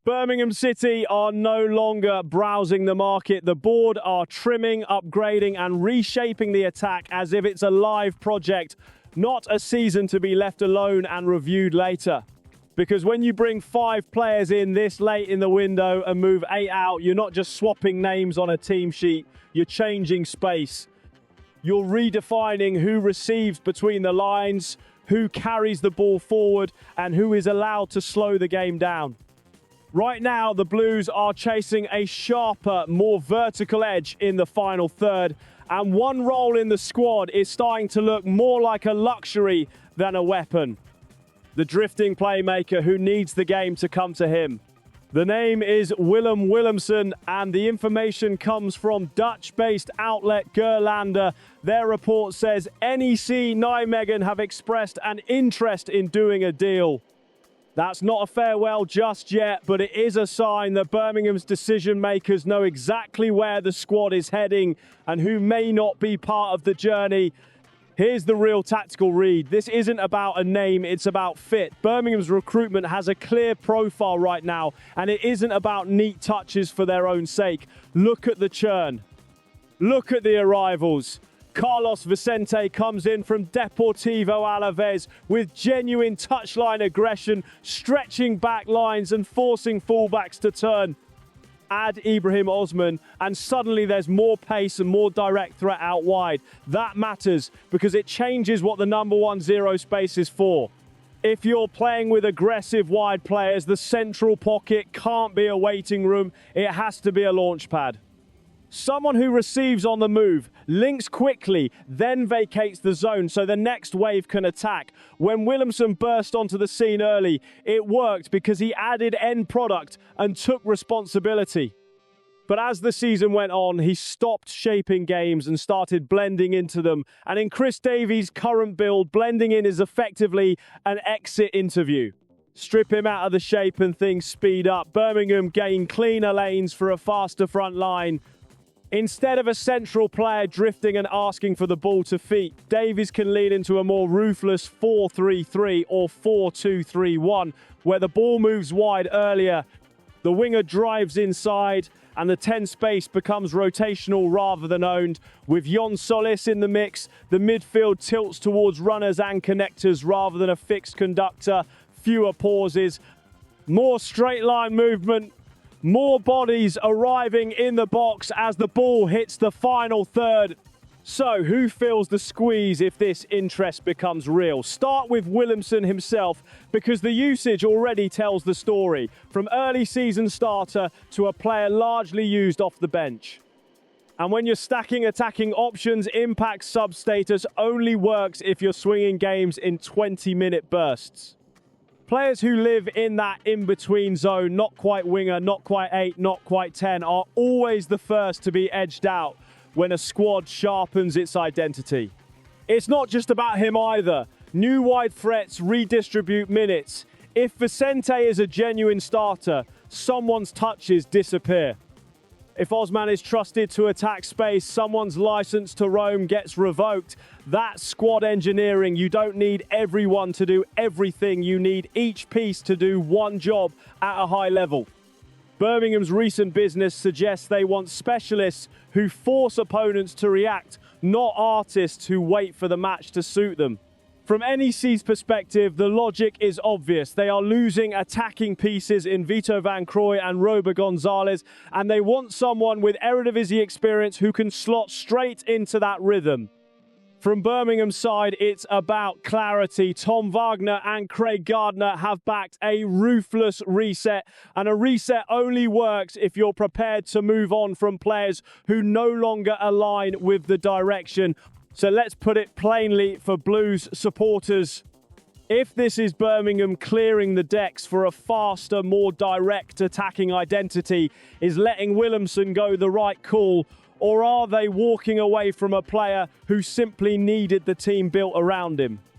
Birmingham City are no longer browsing the market. The board are trimming, upgrading and reshaping the attack as if it's a live project, not a season to be left alone and reviewed later. Because when you bring 5 players in this late in the window and move 8 out, you're not just swapping names on a team sheet, you're changing space. You're redefining who receives between the lines, who carries the ball forward and who is allowed to slow the game down. Right now, the Blues are chasing a sharper, more vertical edge in the final third, and one role in the squad is starting to look more like a luxury than a weapon. The drifting playmaker who needs the game to come to him. The name is Willem Willemsen, and the information comes from Dutch-based outlet Gerlander. Their report says NEC Nijmegen have expressed an interest in doing a deal. That's not a farewell just yet, but it is a sign that Birmingham's decision makers know exactly where the squad is heading and who may not be part of the journey. Here's the real tactical read. This isn't about a name, it's about fit. Birmingham's recruitment has a clear profile right now, and it isn't about neat touches for their own sake. Look at the churn. Look at the arrivals. Carlos Vicente comes in from Deportivo Alavés with genuine touchline aggression, stretching back lines and forcing fullbacks to turn. Add Ibrahim Osman and suddenly there's more pace and more direct threat out wide. That matters because it changes what the number 1 zero space is for. If you're playing with aggressive wide players, the central pocket can't be a waiting room, it has to be a launch pad. Someone who receives on the move, links quickly, then vacates the zone so the next wave can attack. When Willemsen burst onto the scene early, it worked because he added end product and took responsibility. But as the season went on, he stopped shaping games and started blending into them. And in Chris Davies' current build, blending in is effectively an exit interview. Strip him out of the shape and things speed up. Birmingham gain cleaner lanes for a faster front line. Instead of a central player drifting and asking for the ball to feet, Davies can lead into a more ruthless 4-3-3 or 4-2-3-1, where the ball moves wide earlier, the winger drives inside, and the 10 space becomes rotational rather than owned. With Jon Solis in the mix, the midfield tilts towards runners and connectors rather than a fixed conductor, fewer pauses, more straight line movement, more bodies arriving in the box as the ball hits the final third. So, who feels the squeeze if this interest becomes real? Start with Willemsen himself, because the usage already tells the story, from early season starter to a player largely used off the bench. And when you're stacking attacking options, impact sub-status only works if you're swinging games in 20-minute bursts. Players who live in that in-between zone, not quite winger, not quite 8, not quite 10, are always the first to be edged out when a squad sharpens its identity. It's not just about him either. New wide threats redistribute minutes. If Vicente is a genuine starter, someone's touches disappear. If Osman is trusted to attack space, someone's license to roam gets revoked. That's squad engineering. You don't need everyone to do everything. You need each piece to do one job at a high level. Birmingham's recent business suggests they want specialists who force opponents to react, not artists who wait for the match to suit them. From NEC's perspective, the logic is obvious. They are losing attacking pieces in Vito Van Crooij and Rober Gonzalez, and they want someone with Eredivisie experience who can slot straight into that rhythm. From Birmingham's side, it's about clarity. Tom Wagner and Craig Gardner have backed a ruthless reset, and a reset only works if you're prepared to move on from players who no longer align with the direction. So let's put it plainly for Blues supporters. If this is Birmingham clearing the decks for a faster, more direct attacking identity, is letting Willemsen go the right call, or are they walking away from a player who simply needed the team built around him?